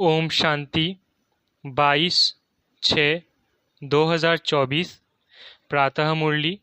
ओम शांति 22/6/2024 प्रातः मुरली।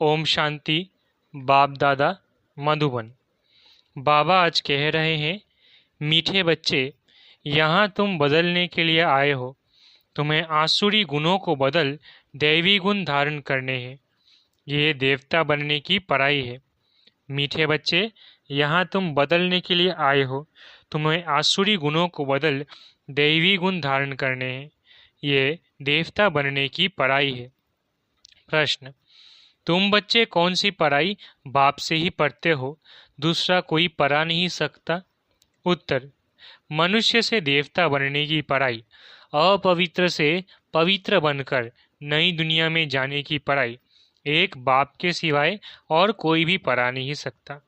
ओम शांति। बाप दादा मधुबन। बाबा आज कह रहे हैं, मीठे बच्चे, यहाँ तुम बदलने के लिए आए हो। तुम्हें आसुरी गुणों को बदल दैवी गुण धारण करने हैं। ये देवता बनने की पढ़ाई है। मीठे बच्चे, यहाँ तुम बदलने के लिए आए हो। तुम्हें आसुरी गुणों को बदल दैवी गुण धारण करने हैं। ये देवता बनने की पढ़ाई है। प्रश्न: तुम बच्चे कौन सी पढ़ाई बाप से ही पढ़ते हो? दूसरा कोई पढ़ा नहीं सकता। उत्तर: मनुष्य से देवता बनने की पढ़ाई, अपवित्र से पवित्र बनकर नई दुनिया में जाने की पढ़ाई एक बाप के सिवाय और कोई भी पढ़ा नहीं सकता।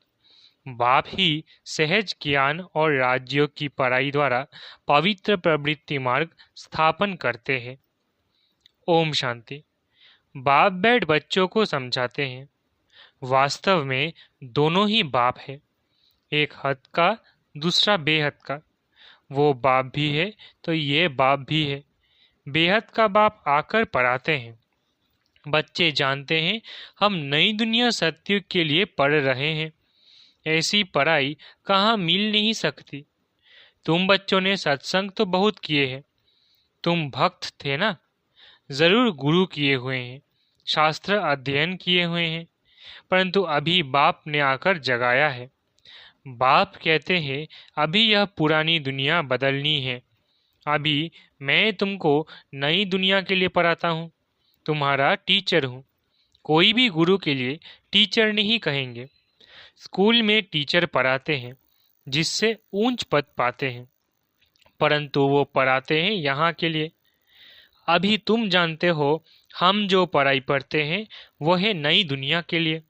बाप ही सहज ज्ञान और राजयोग की पढ़ाई द्वारा पवित्र प्रवृत्ति मार्ग स्थापन करते हैं। ओम शांति। बाप बैठ बच्चों को समझाते हैं, वास्तव में दोनों ही बाप है, एक हद का, दूसरा बेहद का। वो बाप भी है तो ये बाप भी है। बेहद का बाप आकर पढ़ाते हैं। बच्चे जानते हैं हम नई दुनिया सत्युग के लिए पढ़ रहे हैं। ऐसी पढ़ाई कहाँ मिल नहीं सकती। तुम बच्चों ने सत्संग तो बहुत किए हैं। तुम भक्त थे ना, जरूर गुरु किए हुए हैं, शास्त्र अध्ययन किए हुए हैं, परंतु अभी बाप ने आकर जगाया है। बाप कहते हैं अभी यह पुरानी दुनिया बदलनी है। अभी मैं तुमको नई दुनिया के लिए पढ़ाता हूँ, तुम्हारा टीचर हूँ। कोई भी गुरु के लिए टीचर नहीं कहेंगे। स्कूल में टीचर पढ़ाते हैं जिससे ऊंच पद पाते हैं, परंतु वो पढ़ाते हैं यहाँ के लिए। अभी तुम जानते हो हम जो पढ़ाई पढ़ते हैं वो है नई दुनिया के लिए।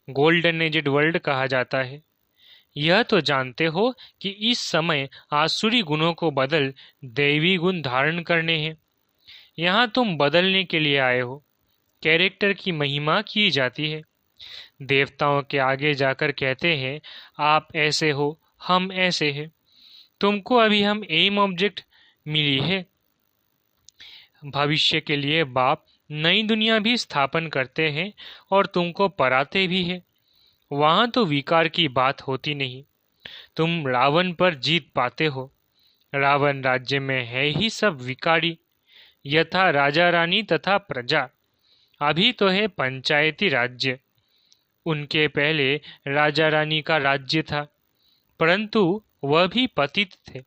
गोल्डन एजेड वर्ल्ड कहा जाता है। यह तो जानते हो कि इस समय आसुरी गुणों को बदल दैवी गुण धारण करने हैं। यहाँ तुम बदलने के लिए आए हो। कैरेक्टर की महिमा की जाती है। देवताओं के आगे जाकर कहते हैं आप ऐसे हो, हम ऐसे हैं। तुमको अभी हम एम ऑब्जेक्ट मिली है। भविष्य के लिए बाप नई दुनिया भी स्थापन करते हैं और तुमको पढ़ाते भी हैं। वहाँ तो विकार की बात होती नहीं। तुम रावण पर जीत पाते हो। रावण राज्य में है ही सब विकारी, यथा राजा रानी तथा प्रजा। अभी तो है पंचायती राज्य। उनके पहले राजा रानी का राज्य था, परंतु वह भी पतित थे।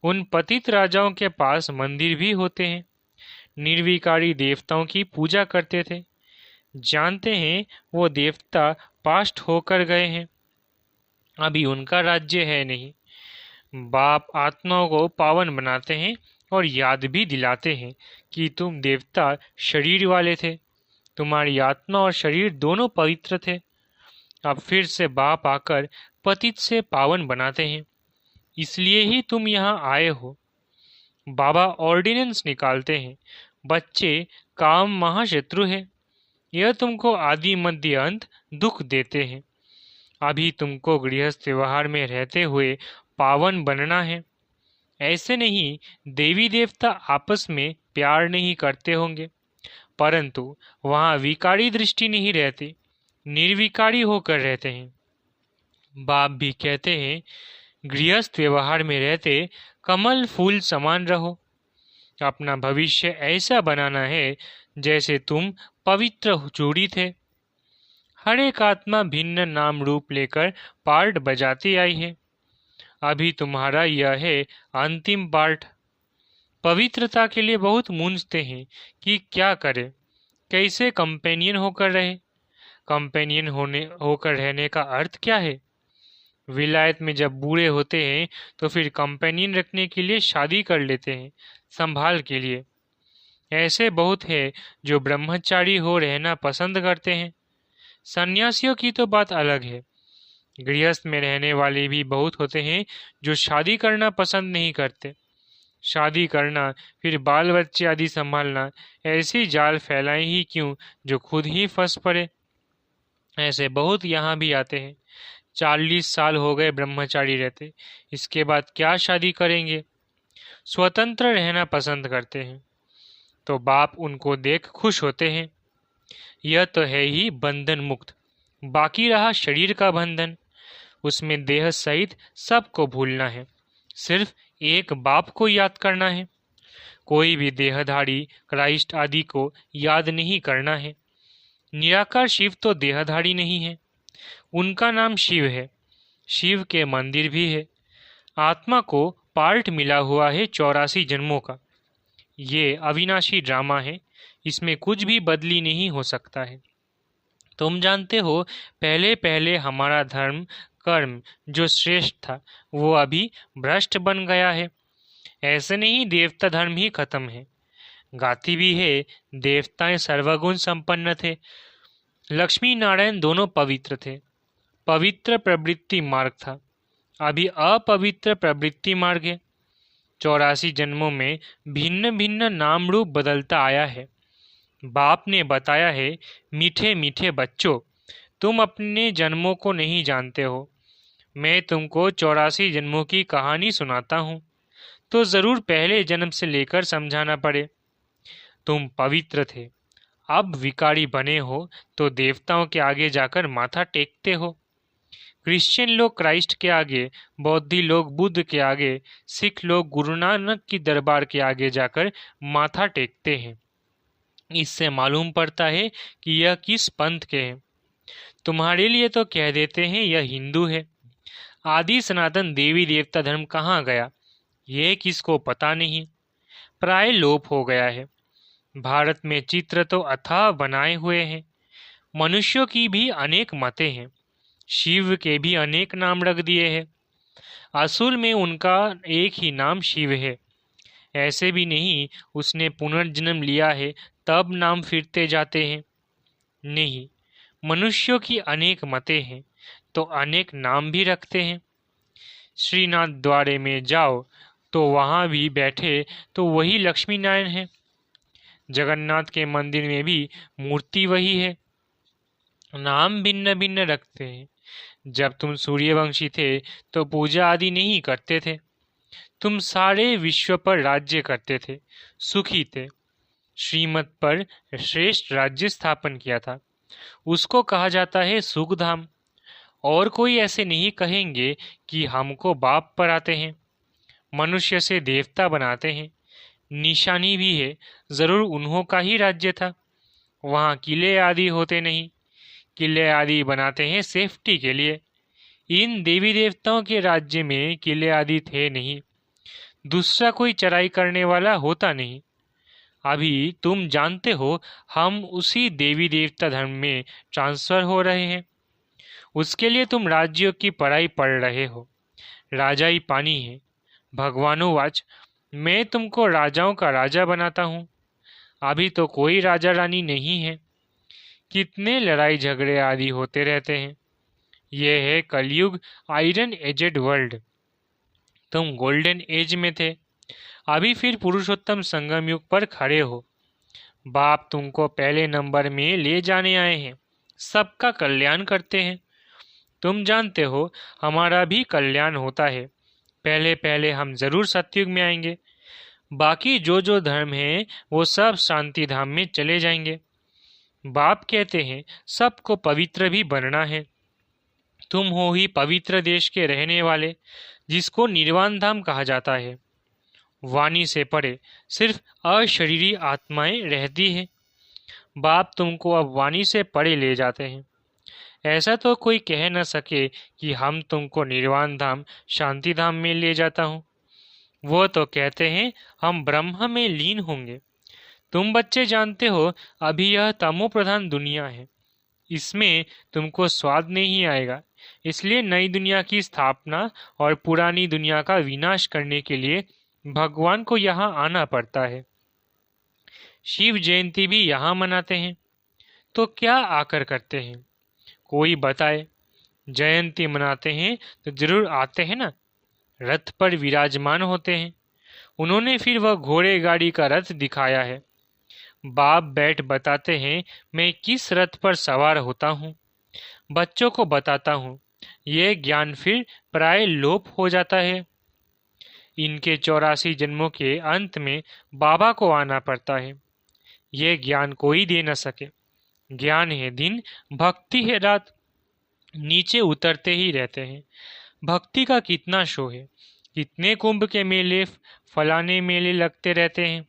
उन पतित राजाओं के पास मंदिर भी होते हैं। निर्विकारी देवताओं की पूजा करते थे। जानते हैं वो देवता पास्ट होकर गए हैं, अभी उनका राज्य है नहीं। बाप आत्माओं को पावन बनाते हैं और याद भी दिलाते हैं कि तुम देवता शरीर वाले थे। तुम्हारी आत्मा और शरीर दोनों पवित्र थे। अब फिर से बाप आकर पतित से पावन बनाते हैं। इसलिए ही तुम यहाँ आए हो। बाबा ऑर्डिनेंस निकालते हैं, बच्चे काम महाशत्रु है। यह तुमको आदि मध्य अंत दुख देते हैं। अभी तुमको गृहस्थ व्यवहार में रहते हुए पावन बनना है। ऐसे नहीं देवी देवता आपस में प्यार नहीं करते होंगे, परंतु वहाँ विकारी दृष्टि नहीं रहती, निर्विकारी होकर रहते हैं। बाप भी कहते हैं गृहस्थ व्यवहार में रहते कमल फूल समान रहो। अपना भविष्य ऐसा बनाना है जैसे तुम पवित्र चूड़ी थे। हर एक आत्मा भिन्न नाम रूप लेकर पार्ट बजाती आई है। अभी तुम्हारा यह है अंतिम पार्ट। पवित्रता के लिए बहुत मूंझते हैं कि क्या करें, कैसे कंपेनियन होकर रहे। कंपेनियन होकर रहने का अर्थ क्या है? विलायत में जब बूढ़े होते हैं तो फिर कंपेनियन रखने के लिए शादी कर लेते हैं, संभाल के लिए। ऐसे बहुत है जो ब्रह्मचारी हो रहना पसंद करते हैं। सन्यासियों की तो बात अलग है। गृहस्थ में रहने वाले भी बहुत होते हैं जो शादी करना पसंद नहीं करते। शादी करना, फिर बाल बच्चे आदि संभालना, ऐसी जाल फैलाए ही क्यों जो खुद ही फंस पड़े। ऐसे बहुत यहाँ भी आते हैं। 40 साल हो गए ब्रह्मचारी रहते, इसके बाद क्या शादी करेंगे। स्वतंत्र रहना पसंद करते हैं, तो बाप उनको देख खुश होते हैं। यह तो है ही बंधन मुक्त। बाकी रहा शरीर का बंधन, उसमें देह सहित सबको भूलना है, सिर्फ एक बाप को याद करना है। कोई भी देहधारी क्राइस्ट आदि को याद नहीं करना है। निराकार शिव तो देहधारी नहीं है, उनका नाम शिव है। शिव के मंदिर भी है। आत्मा को पार्ट मिला हुआ है 84 जन्मों का। ये अविनाशी ड्रामा है, इसमें कुछ भी बदली नहीं हो सकता है। तुम जानते हो, पहले पहले हमारा धर्म कर्म जो श्रेष्ठ था वो अभी भ्रष्ट बन गया है। ऐसे नहीं देवता धर्म ही खत्म है। गाती भी है, देवताएं सर्वगुण संपन्न थे, लक्ष्मी नारायण दोनों पवित्र थे। पवित्र प्रवृत्ति मार्ग था, अभी अपवित्र प्रवृत्ति मार्ग है। 84 जन्मों में भिन्न भिन्न नाम रूप बदलता आया है। बाप ने बताया है, मीठे मीठे बच्चों, तुम अपने जन्मों को नहीं जानते हो। मैं तुमको 84 जन्मों की कहानी सुनाता हूँ, तो जरूर पहले जन्म से लेकर समझाना पड़े। तुम पवित्र थे, अब विकारी बने हो तो देवताओं के आगे जाकर माथा टेकते हो। क्रिश्चियन लोग क्राइस्ट के आगे, बौद्धि लोग बुद्ध के आगे, सिख लोग गुरु नानक की दरबार के आगे जाकर माथा टेकते हैं। इससे मालूम पड़ता है कि यह किस पंथ के हैं। तुम्हारे लिए तो कह देते हैं यह हिंदू है। आदि सनातन देवी देवता धर्म कहाँ गया, ये किसको पता नहीं, प्राय लोप हो गया है। भारत में चित्र तो अथाह बनाए हुए हैं। मनुष्यों की भी अनेक मतें हैं, शिव के भी अनेक नाम रख दिए हैं। असूल में उनका एक ही नाम शिव है। ऐसे भी नहीं उसने पुनर्जन्म लिया है तब नाम फिरते जाते हैं। नहीं, मनुष्यों की अनेक मतें हैं तो अनेक नाम भी रखते हैं। श्रीनाथ द्वारे में जाओ तो वहाँ भी बैठे तो वही लक्ष्मी नारायण है। जगन्नाथ के मंदिर में भी मूर्ति वही है, नाम भिन्न भिन्न रखते हैं। जब तुम सूर्यवंशी थे तो पूजा आदि नहीं करते थे। तुम सारे विश्व पर राज्य करते थे, सुखी थे। श्रीमत पर श्रेष्ठ राज्य स्थापन किया था, उसको कहा जाता है सुखधाम। और कोई ऐसे नहीं कहेंगे कि हमको बाप पर आते हैं, मनुष्य से देवता बनाते हैं। निशानी भी है, जरूर उन्हों का ही राज्य था। वहाँ किले आदि होते नहीं, किले आदि बनाते हैं सेफ्टी के लिए। इन देवी देवताओं के राज्य में किले आदि थे नहीं, दूसरा कोई चराई करने वाला होता नहीं। अभी तुम जानते हो हम उसी देवी देवता धर्म में ट्रांसफर हो रहे हैं। उसके लिए तुम राज्यों की पढ़ाई पढ़ रहे हो। राजा ही पानी है। भगवानोवाच, मैं तुमको राजाओं का राजा बनाता हूँ। अभी तो कोई राजा रानी नहीं है। कितने लड़ाई झगड़े आदि होते रहते हैं। यह है कलयुग, आयरन एजेड वर्ल्ड। तुम गोल्डन एज में थे, अभी फिर पुरुषोत्तम संगम युग पर खड़े हो। बाप तुमको पहले नंबर में ले जाने आए हैं, सबका कल्याण करते हैं। तुम जानते हो हमारा भी कल्याण होता है। पहले पहले हम जरूर सतयुग में आएंगे, बाकी जो जो धर्म है वो सब शांति धाम में चले जाएंगे। बाप कहते हैं सबको पवित्र भी बनना है। तुम हो ही पवित्र देश के रहने वाले, जिसको निर्वाण धाम कहा जाता है। वाणी से परे सिर्फ अशरीरी आत्माएं रहती हैं। बाप तुमको अब वाणी से परे ले जाते हैं। ऐसा तो कोई कह न सके कि हम तुमको निर्वाण धाम शांति धाम में ले जाता हूँ। वो तो कहते हैं हम ब्रह्म में लीन होंगे। तुम बच्चे जानते हो अभी यह तमो प्रधान दुनिया है, इसमें तुमको स्वाद नहीं आएगा। इसलिए नई दुनिया की स्थापना और पुरानी दुनिया का विनाश करने के लिए भगवान को यहाँ आना पड़ता है। शिव जयंती भी यहाँ मनाते हैं, तो क्या आकर करते हैं, कोई बताए। जयंती मनाते हैं तो जरूर आते हैं ना, रथ पर विराजमान होते हैं। उन्होंने फिर वह घोड़े गाड़ी का रथ दिखाया है। बाप बैठ बताते हैं मैं किस रथ पर सवार होता हूँ, बच्चों को बताता हूँ। यह ज्ञान फिर प्राय लोप हो जाता है। इनके 84 जन्मों के अंत में बाबा को आना पड़ता है। यह ज्ञान कोई दे न सके। ज्ञान है दिन, भक्ति है रात, नीचे उतरते ही रहते हैं। भक्ति का कितना शो है, कितने कुंभ के मेले, फलाने मेले लगते रहते हैं।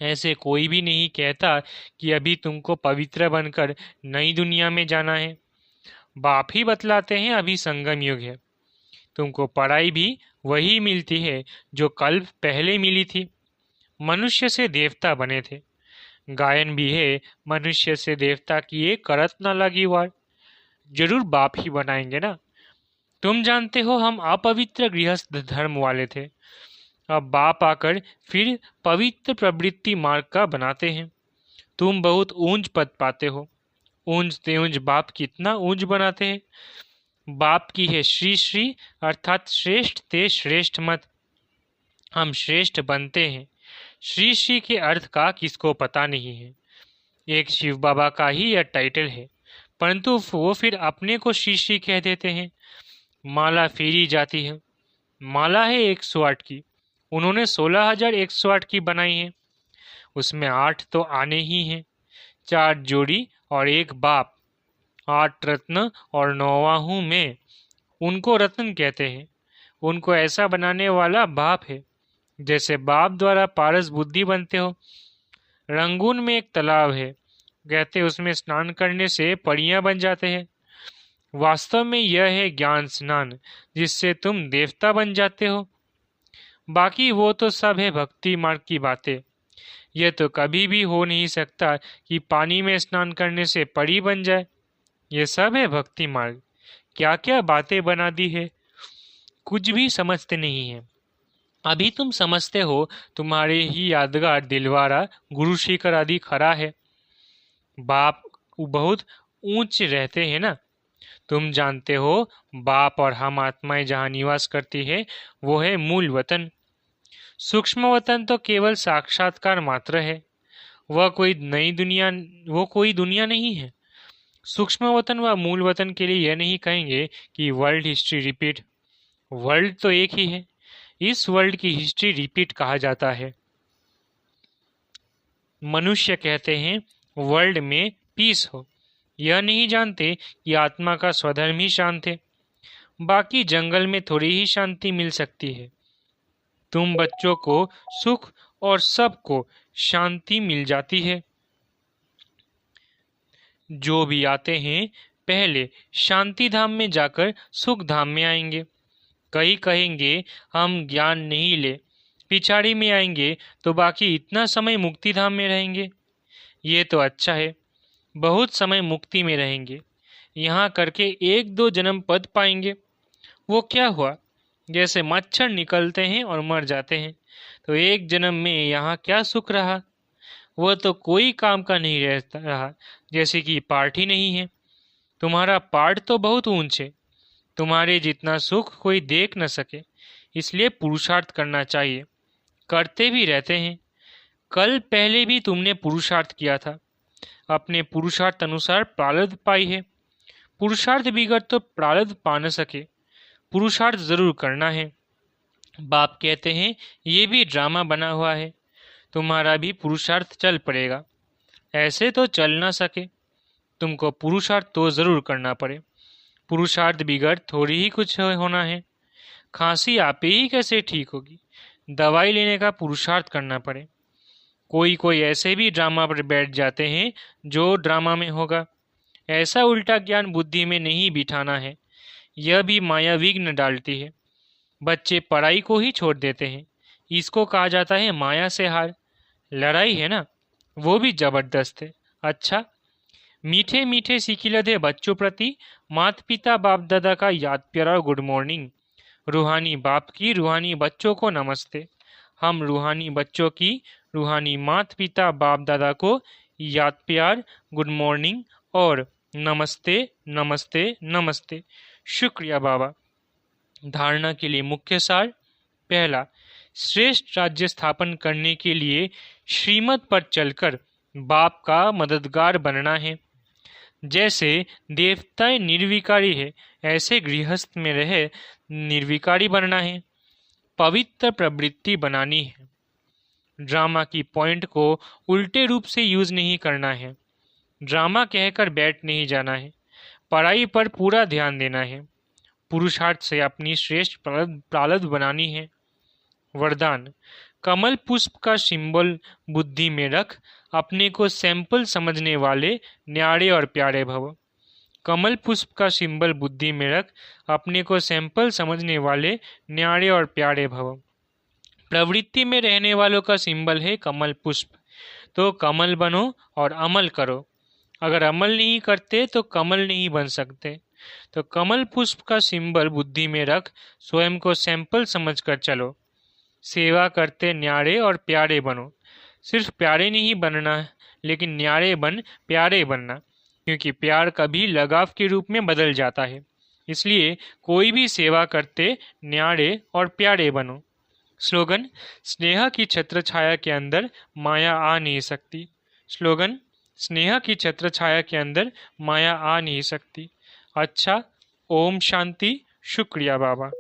ऐसे कोई भी नहीं कहता कि अभी तुमको पवित्र बनकर नई दुनिया में जाना है। बाप ही बतलाते हैं अभी संगम युग है। तुमको पढ़ाई भी वही मिलती है जो कल पहले मिली थी। मनुष्य से देवता बने थे। गायन भी है, मनुष्य से देवता किए करत न लगी वार। जरूर बाप ही बनाएंगे ना। तुम जानते हो हम अपवित्र गृहस्थ धर्म वाले थे। अब बाप आकर फिर पवित्र प्रवृत्ति मार्ग का बनाते हैं। तुम बहुत ऊंच पद पाते हो। ऊंच ते ऊंच बाप कितना ऊंच बनाते हैं। बाप की है श्री श्री, अर्थात श्रेष्ठ ते श्रेष्ठ मत। हम श्रेष्ठ बनते हैं। श्री श्री के अर्थ का किसको पता नहीं है। एक शिव बाबा का ही यह टाइटल है, परंतु वो फिर अपने को श्री श्री कह देते हैं। माला फेरी जाती है। माला है 108 की, उन्होंने 16,108 की बनाई है। उसमें 8 तो आने ही हैं, 4 जोड़ी और एक बाप। 8 रत्न और 9वां हूँ मैं। उनको रत्न कहते हैं। उनको ऐसा बनाने वाला बाप है। जैसे बाप द्वारा पारस बुद्धि बनते हो। रंगून में एक तालाब है, कहते उसमें स्नान करने से परियां बन जाते हैं। वास्तव में यह है ज्ञान स्नान, जिससे तुम देवता बन जाते हो। बाकी वो तो सब है भक्ति मार्ग की बातें। यह तो कभी भी हो नहीं सकता कि पानी में स्नान करने से परी बन जाए। ये सब है भक्ति मार्ग। क्या क्या बातें बना दी है, कुछ भी समझते नहीं है। अभी तुम समझते हो तुम्हारे ही यादगार दिलवारा गुरु शिखर आदि खड़ा है। बाप बहुत ऊंच रहते हैं ना। तुम जानते हो बाप और हम आत्माएं जहाँ निवास करती है वो है मूल वतन। सूक्ष्म वतन तो केवल साक्षात्कार मात्र है। वह कोई नई दुनिया, वो कोई दुनिया नहीं है। सूक्ष्म वतन व मूल वतन के लिए यह नहीं कहेंगे कि वर्ल्ड हिस्ट्री रिपीट। वर्ल्ड तो एक ही है। इस वर्ल्ड की हिस्ट्री रिपीट कहा जाता है। मनुष्य कहते हैं वर्ल्ड में पीस हो। यह नहीं जानते कि आत्मा का स्वधर्म ही शांत है। बाकी जंगल में थोड़ी ही शांति मिल सकती है। तुम बच्चों को सुख और सबको शांति मिल जाती है। जो भी आते हैं पहले शांति धाम में जाकर सुख धाम में आएंगे। कई कहेंगे हम ज्ञान नहीं ले, पिछाड़ी में आएंगे तो बाकी इतना समय मुक्ति धाम में रहेंगे। ये तो अच्छा है, बहुत समय मुक्ति में रहेंगे। यहाँ करके 1-2 जन्म पद पाएंगे। वो क्या हुआ, जैसे मच्छर निकलते हैं और मर जाते हैं। तो एक जन्म में यहाँ क्या सुख रहा। वह तो कोई काम का नहीं रहा। जैसे कि पार्ट ही नहीं है। तुम्हारा पार्ट तो बहुत ऊंचे। तुम्हारे जितना सुख कोई देख न सके, इसलिए पुरुषार्थ करना चाहिए। करते भी रहते हैं। कल पहले भी तुमने पुरुषार्थ किया था। अपने पुरुषार्थ अनुसार प्रारब्ध पाई है। पुरुषार्थ बिगड़ तो प्रारब्ध पा न सके। पुरुषार्थ जरूर करना है। बाप कहते हैं ये भी ड्रामा बना हुआ है। तुम्हारा भी पुरुषार्थ चल पड़ेगा। ऐसे तो चल ना सके। तुमको पुरुषार्थ तो जरूर करना पड़े। पुरुषार्थ बिगड़ थोड़ी ही कुछ होना है। खांसी आप ही कैसे ठीक होगी, दवाई लेने का पुरुषार्थ करना पड़े। कोई कोई ऐसे भी ड्रामा पर बैठ जाते हैं जो ड्रामा में होगा। ऐसा उल्टा ज्ञान बुद्धि में नहीं बिठाना है। यह भी माया विघ्न डालती है। बच्चे पढ़ाई को ही छोड़ देते हैं। इसको कहा जाता है माया से हार। लड़ाई है ना, वो भी जबरदस्त है। अच्छा, मीठे मीठे सिकिलधे बच्चों प्रति माता पिता बाप दादा का याद प्यारा गुड मॉर्निंग। रूहानी बाप की रूहानी बच्चों को नमस्ते। हम रूहानी बच्चों की रूहानी माता पिता बाप दादा को याद प्यार गुड मॉर्निंग और नमस्ते नमस्ते नमस्ते। शुक्रिया बाबा। धारणा के लिए मुख्य सार। पहला, श्रेष्ठ राज्य स्थापन करने के लिए श्रीमत पर चलकर बाप का मददगार बनना है। जैसे देवताएं निर्विकारी है, ऐसे गृहस्थ में रहे निर्विकारी बनना है। पवित्र प्रवृत्ति बनानी है। ड्रामा की पॉइंट को उल्टे रूप से यूज नहीं करना है। ड्रामा कहकर बैठ नहीं जाना है। पढ़ाई पर पूरा ध्यान देना है। पुरुषार्थ से अपनी श्रेष्ठ प्रारब्ध बनानी है। वरदान: कमल पुष्प का सिंबल बुद्धि में रख, अपने को सैंपल समझने वाले न्यारे और प्यारे भव। कमल पुष्प का सिंबल बुद्धि में रख, अपने को सैंपल समझने वाले न्यारे और प्यारे भव। प्रवृत्ति में रहने वालों का सिंबल है कमल पुष्प। तो कमल बनो और अमल करो। अगर अमल नहीं करते तो कमल नहीं बन सकते। तो कमल पुष्प का सिंबल बुद्धि में रख, स्वयं को सैंपल समझकर चलो। सेवा करते न्यारे और प्यारे बनो। सिर्फ प्यारे नहीं बनना, लेकिन न्यारे बन प्यारे बनना, क्योंकि प्यार कभी लगाव के रूप में बदल जाता है। इसलिए कोई भी सेवा करते न्यारे और प्यारे बनो। स्लोगन: स्नेहा की छत्र छाया के अंदर माया आ नहीं सकती। स्लोगन: स्नेहा की छत्र छाया के अंदर माया आ नहीं सकती। अच्छा, ओम शांति। शुक्रिया बाबा।